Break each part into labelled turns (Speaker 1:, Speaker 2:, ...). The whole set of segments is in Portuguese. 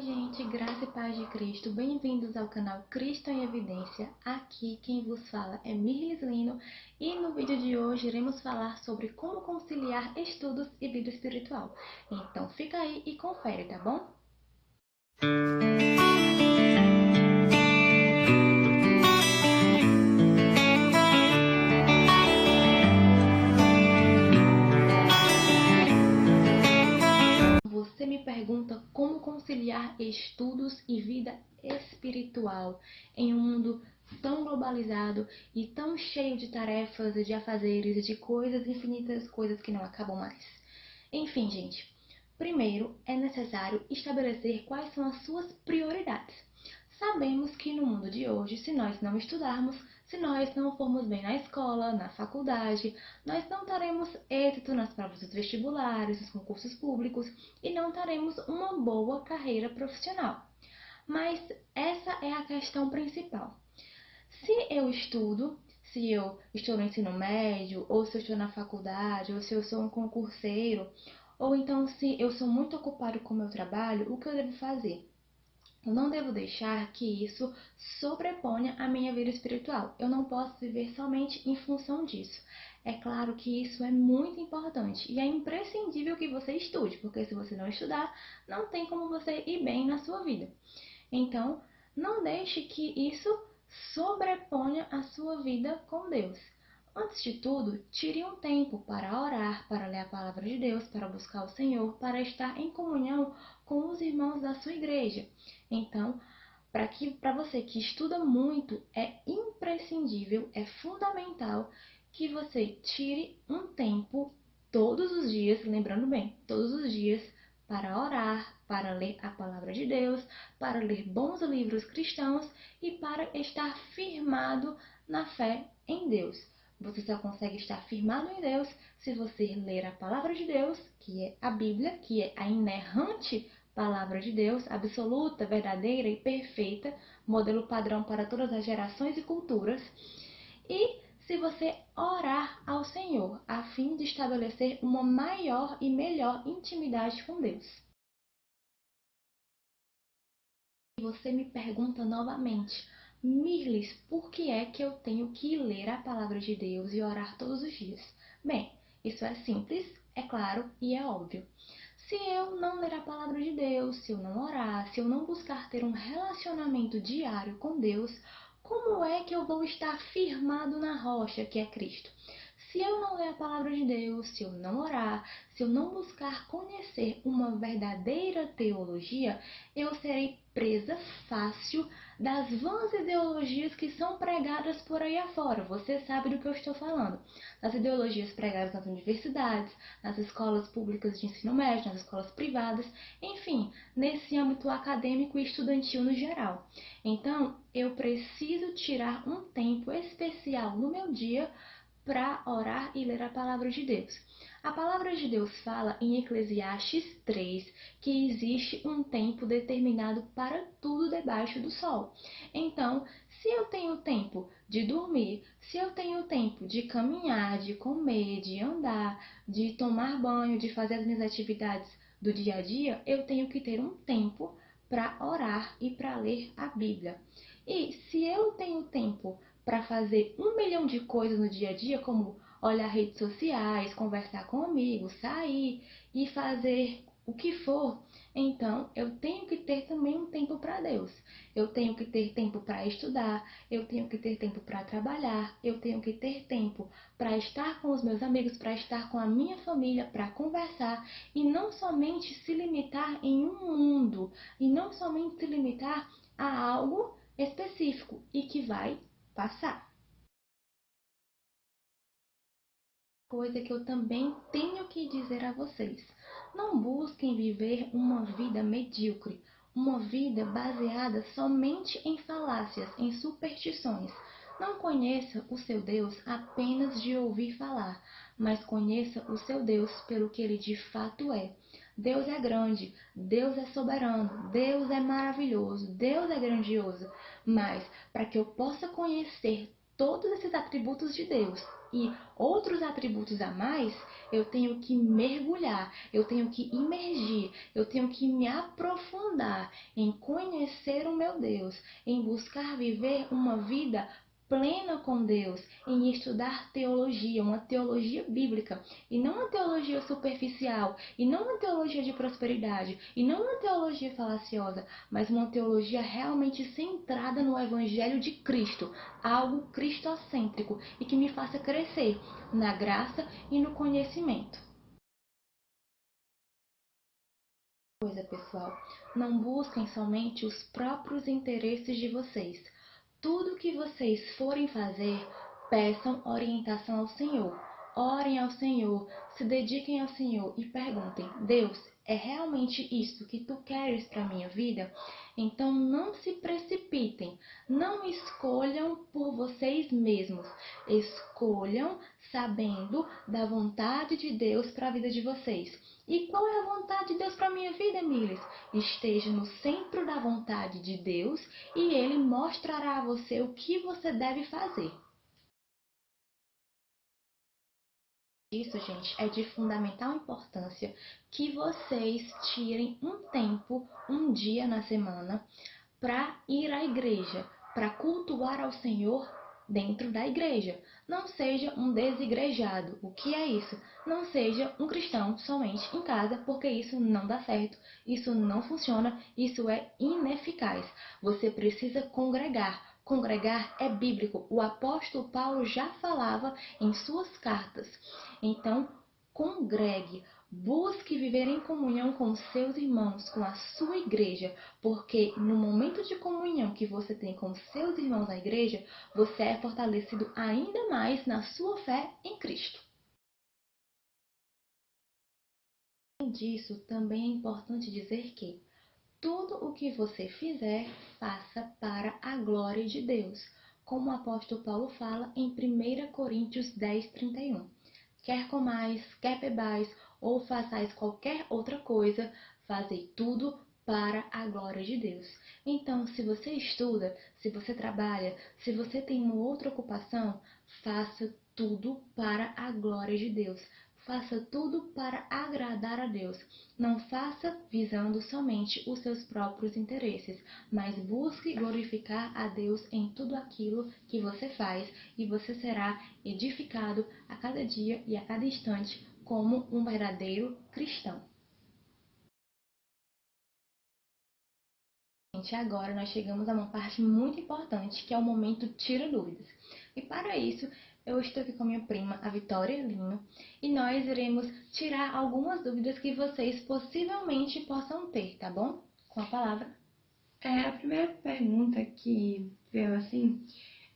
Speaker 1: gente, graça e paz de Cristo, bem-vindos ao canal Cristo em Evidência. Aqui quem vos fala é Mirlis Lino e no vídeo de hoje iremos falar sobre como conciliar estudos e vida espiritual. Então fica aí e confere, tá bom? Você me pergunta como conciliar estudos e vida espiritual em um mundo tão globalizado e tão cheio de tarefas e de afazeres e de coisas, infinitas coisas que não acabam mais. Enfim, gente, primeiro é necessário estabelecer quais são as suas prioridades. Sabemos que no mundo de hoje, se nós não estudarmos, se nós não formos bem na escola, na faculdade, nós não teremos êxito nas provas dos vestibulares, nos concursos públicos e não teremos uma boa carreira profissional. Mas essa é a questão principal. Se eu estudo, se eu estou no ensino médio, ou se eu estou na faculdade, ou se eu sou um concurseiro, ou então se eu sou muito ocupado com o meu trabalho, o que eu devo fazer? Eu não devo deixar que isso sobreponha a minha vida espiritual. Eu não posso viver somente em função disso. É claro que isso é muito importante e é imprescindível que você estude, porque se você não estudar, não tem como você ir bem na sua vida. Então, não deixe que isso sobreponha a sua vida com Deus. Antes de tudo, tire um tempo para orar, para ler a palavra de Deus, para buscar o Senhor, para estar em comunhão com os irmãos da sua igreja. Então, para você que estuda muito, é imprescindível, é fundamental que você tire um tempo todos os dias, lembrando bem, todos os dias, para orar, para ler a palavra de Deus, para ler bons livros cristãos e para estar firmado na fé em Deus. Você só consegue estar firmado em Deus se você ler a palavra de Deus, que é a Bíblia, que é a inerrante palavra de Deus, absoluta, verdadeira e perfeita, modelo padrão para todas as gerações e culturas. E se você orar ao Senhor, a fim de estabelecer uma maior e melhor intimidade com Deus. Você me pergunta novamente, Mirlis, por que é que eu tenho que ler a palavra de Deus e orar todos os dias? Bem, isso é simples, é claro e é óbvio. Se eu não ler a palavra de Deus, se eu não orar, se eu não buscar ter um relacionamento diário com Deus, como é que eu vou estar firmado na rocha que é Cristo? Se eu não ler a palavra de Deus, se eu não orar, se eu não buscar conhecer uma verdadeira teologia, eu serei presa fácil das vãs ideologias que são pregadas por aí afora. Você sabe do que eu estou falando. Das ideologias pregadas nas universidades, nas escolas públicas de ensino médio, nas escolas privadas, enfim, nesse âmbito acadêmico e estudantil no geral. Então, eu preciso tirar um tempo especial no meu dia para orar e ler a palavra de Deus. A palavra de Deus fala em Eclesiastes 3 que existe um tempo determinado para tudo debaixo do sol. Então, se eu tenho tempo de dormir, se eu tenho tempo de caminhar, de comer, de andar, de tomar banho, de fazer as minhas atividades do dia a dia, eu tenho que ter um tempo para orar e para ler a Bíblia. E se eu tenho tempo para fazer 1 milhão de coisas no dia a dia, como olhar redes sociais, conversar com amigos, sair e fazer o que for, então eu tenho que ter também um tempo para Deus. Eu tenho que ter tempo para estudar, eu tenho que ter tempo para trabalhar, eu tenho que ter tempo para estar com os meus amigos, para estar com a minha família, para conversar e não somente se limitar em um mundo, e não somente se limitar a algo específico e que vai passar. Coisa que eu também tenho que dizer a vocês. Não busquem viver uma vida medíocre, uma vida baseada somente em falácias, em superstições. Não conheça o seu Deus apenas de ouvir falar, mas conheça o seu Deus pelo que ele de fato é. Deus é grande, Deus é soberano, Deus é maravilhoso, Deus é grandioso. Mas para que eu possa conhecer todos esses atributos de Deus e outros atributos a mais, eu tenho que mergulhar, eu tenho que imergir, eu tenho que me aprofundar em conhecer o meu Deus, em buscar viver uma vida plena com Deus, em estudar teologia, uma teologia bíblica, e não uma teologia superficial, e não uma teologia de prosperidade, e não uma teologia falaciosa, mas uma teologia realmente centrada no Evangelho de Cristo, algo cristocêntrico e que me faça crescer na graça e no conhecimento. Pessoal, não busquem somente os próprios interesses de vocês. Tudo que vocês forem fazer, peçam orientação ao Senhor. Orem ao Senhor, se dediquem ao Senhor e perguntem: Deus, é realmente isso que tu queres para a minha vida? Então não se precipitem, não escolham por vocês mesmos, escolham sabendo da vontade de Deus para a vida de vocês. E qual é a vontade de Deus para a minha vida, Miles? Esteja no centro da vontade de Deus e Ele mostrará a você o que você deve fazer. Isso, gente, é de fundamental importância que vocês tirem um tempo, um dia na semana, para ir à igreja, para cultuar ao Senhor dentro da igreja. Não seja um desigrejado. O que é isso? Não seja um cristão somente em casa, porque isso não dá certo, isso não funciona, isso é ineficaz. Você precisa congregar. Congregar é bíblico. O apóstolo Paulo já falava em suas cartas. Então, congregue, busque viver em comunhão com seus irmãos, com a sua igreja, porque no momento de comunhão que você tem com seus irmãos na igreja, você é fortalecido ainda mais na sua fé em Cristo. Além disso, também é importante dizer que tudo o que você fizer, faça para a glória de Deus, como o apóstolo Paulo fala em 1 Coríntios 10:31. Quer comais, quer bebais, ou façais qualquer outra coisa, fazei tudo para a glória de Deus. Então, se você estuda, se você trabalha, se você tem uma outra ocupação, faça tudo para a glória de Deus. Faça tudo para agradar a Deus. Não faça visando somente os seus próprios interesses, mas busque glorificar a Deus em tudo aquilo que você faz e você será edificado a cada dia e a cada instante como um verdadeiro cristão. Gente, agora nós chegamos a uma parte muito importante, que é o momento Tira Dúvidas. E para isso, eu estou aqui com a minha prima, a Vitória Lima, e nós iremos tirar algumas dúvidas que vocês possivelmente possam ter, tá bom? Com a palavra.
Speaker 2: A primeira pergunta que veio assim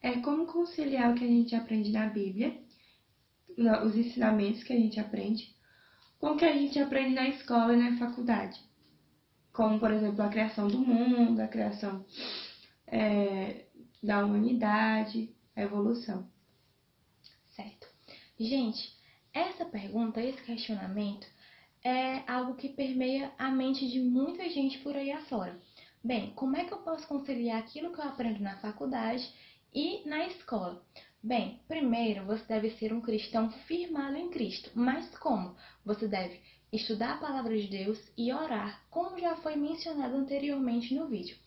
Speaker 2: é como conciliar o que a gente aprende na Bíblia, os ensinamentos que a gente aprende, com o que a gente aprende na escola e na faculdade. Como, por exemplo, a criação do mundo, a criação da humanidade, a evolução.
Speaker 1: Certo. Gente, essa pergunta, esse questionamento é algo que permeia a mente de muita gente por aí afora. Bem, como é que eu posso conciliar aquilo que eu aprendo na faculdade e na escola? Bem, primeiro você deve ser um cristão firmado em Cristo. Mas como? Você deve estudar a palavra de Deus e orar, como já foi mencionado anteriormente no vídeo.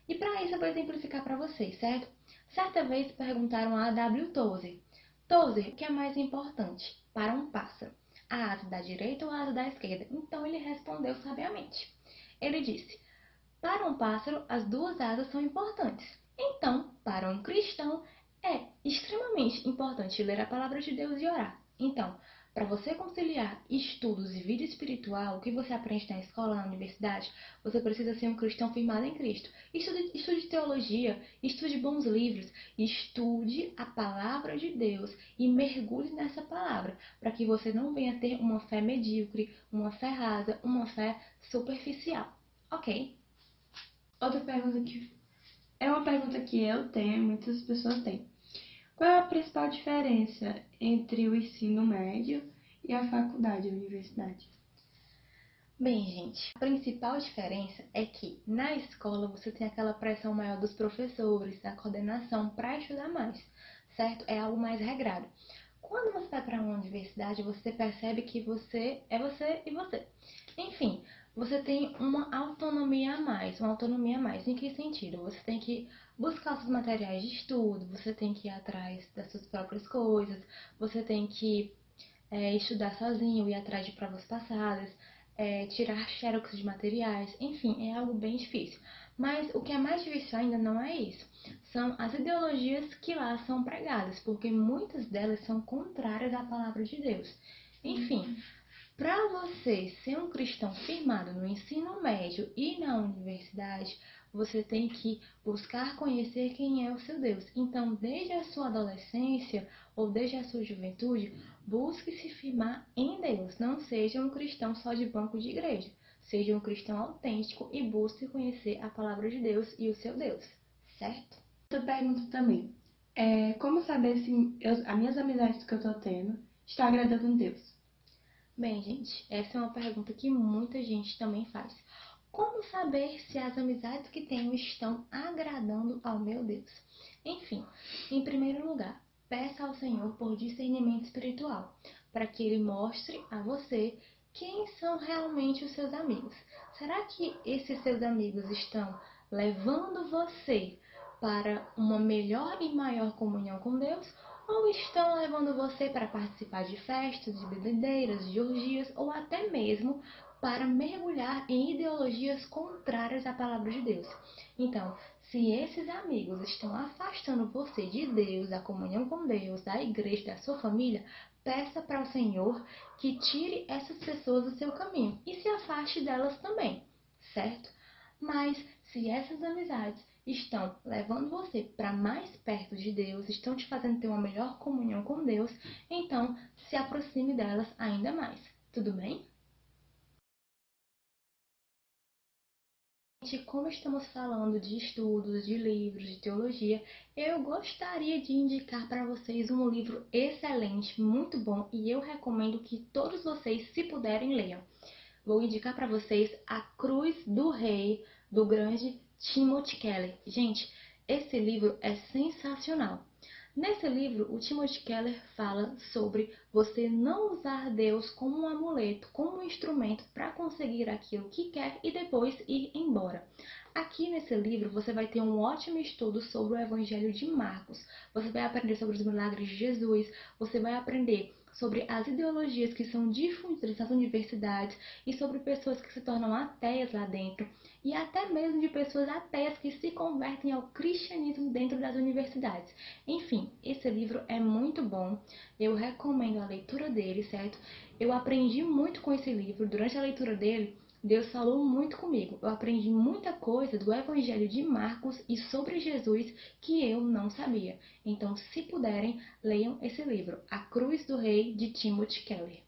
Speaker 1: E para isso eu vou exemplificar para vocês, certo? Certa vez perguntaram a W. Tozer: Tozer, o que é mais importante para um pássaro? A asa da direita ou a asa da esquerda? Então ele respondeu sabiamente. Ele disse: para um pássaro, as duas asas são importantes. Então, para um cristão, é extremamente importante ler a palavra de Deus e orar. Então, para você conciliar estudos e vida espiritual, o que você aprende na escola, na universidade, você precisa ser um cristão firmado em Cristo. Estude teologia, estude bons livros, estude a palavra de Deus e mergulhe nessa palavra, para que você não venha ter uma fé medíocre, uma fé rasa, uma fé superficial. Ok?
Speaker 2: Outra pergunta que é uma pergunta que eu tenho e muitas pessoas têm. Qual é a principal diferença entre o ensino médio e a faculdade, a universidade?
Speaker 1: Bem, gente, a principal diferença é que na escola você tem aquela pressão maior dos professores, da coordenação para estudar mais, certo? É algo mais regrado. Quando você vai para uma universidade, você percebe que você é você e você. Enfim, você tem uma autonomia a mais. Uma autonomia a mais. Em que sentido? Você tem que buscar seus materiais de estudo, você tem que ir atrás das suas próprias coisas, você tem que estudar sozinho, ir atrás de provas passadas, tirar xerox de materiais, enfim, é algo bem difícil. Mas o que é mais difícil ainda não é isso, são as ideologias que lá são pregadas, porque muitas delas são contrárias à palavra de Deus. Enfim, para você ser um cristão firmado no ensino médio e na universidade, você tem que buscar conhecer quem é o seu Deus. Então, desde a sua adolescência ou desde a sua juventude, busque se firmar em Deus. Não seja um cristão só de banco de igreja. Seja um cristão autêntico e busque conhecer a palavra de Deus e o seu Deus. Certo?
Speaker 2: Outra pergunta também. Como saber se as minhas amizades que eu tô tendo estão agradando a Deus?
Speaker 1: Bem, gente, essa é uma pergunta que muita gente também faz. Como saber se as amizades que tenho estão agradando ao meu Deus? Enfim, em primeiro lugar, peça ao Senhor por discernimento espiritual, para que Ele mostre a você quem são realmente os seus amigos. Será que esses seus amigos estão levando você para uma melhor e maior comunhão com Deus? Ou estão levando você para participar de festas, de bebedeiras, de orgias ou até mesmo para mergulhar em ideologias contrárias à palavra de Deus? Então, se esses amigos estão afastando você de Deus, da comunhão com Deus, da igreja, da sua família, peça para o Senhor que tire essas pessoas do seu caminho e se afaste delas também, certo? Mas se essas amizades estão levando você para mais perto de Deus, estão te fazendo ter uma melhor comunhão com Deus, então se aproxime delas ainda mais. Tudo bem? Como estamos falando de estudos, de livros, de teologia, eu gostaria de indicar para vocês um livro excelente, muito bom, e eu recomendo que todos vocês, se puderem, leiam. Vou indicar para vocês A Cruz do Rei, do grande Timothy Keller. Gente, esse livro é sensacional. Nesse livro, o Timothy Keller fala sobre você não usar Deus como um amuleto, como um instrumento para conseguir aquilo que quer e depois ir embora. Aqui nesse livro você vai ter um ótimo estudo sobre o Evangelho de Marcos. Você vai aprender sobre os milagres de Jesus, você vai aprender sobre as ideologias que são difundidas nas universidades e sobre pessoas que se tornam ateias lá dentro e até mesmo de pessoas ateias que se convertem ao cristianismo dentro das universidades. Enfim, esse livro é muito bom, eu recomendo a leitura dele, certo? Eu aprendi muito com esse livro, durante a leitura dele, Deus falou muito comigo. Eu aprendi muita coisa do Evangelho de Marcos e sobre Jesus que eu não sabia. Então, se puderem, leiam esse livro, A Cruz do Rei, de Timothy Keller.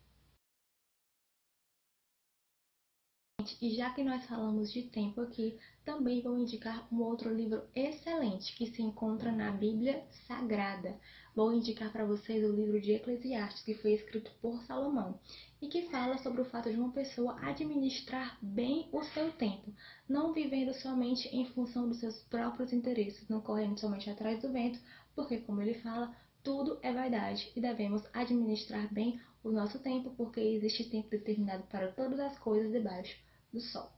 Speaker 1: E já que nós falamos de tempo aqui, também vou indicar um outro livro excelente que se encontra na Bíblia Sagrada. Vou indicar para vocês o livro de Eclesiastes, que foi escrito por Salomão, e que fala sobre o fato de uma pessoa administrar bem o seu tempo, não vivendo somente em função dos seus próprios interesses, não correndo somente atrás do vento, porque, como ele fala, tudo é vaidade e devemos administrar bem o nosso tempo, porque existe tempo determinado para todas as coisas debaixo do sol.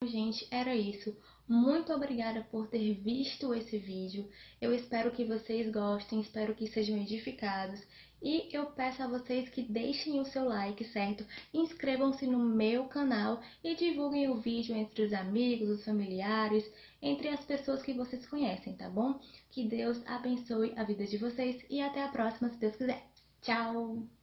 Speaker 1: Gente, era isso. Muito obrigada por ter visto esse vídeo. Eu espero que vocês gostem, espero que sejam edificados. E eu peço a vocês que deixem o seu like, certo? Inscrevam-se no meu canal e divulguem o vídeo entre os amigos, os familiares, entre as pessoas que vocês conhecem, tá bom? Que Deus abençoe a vida de vocês e até a próxima, se Deus quiser. Tchau!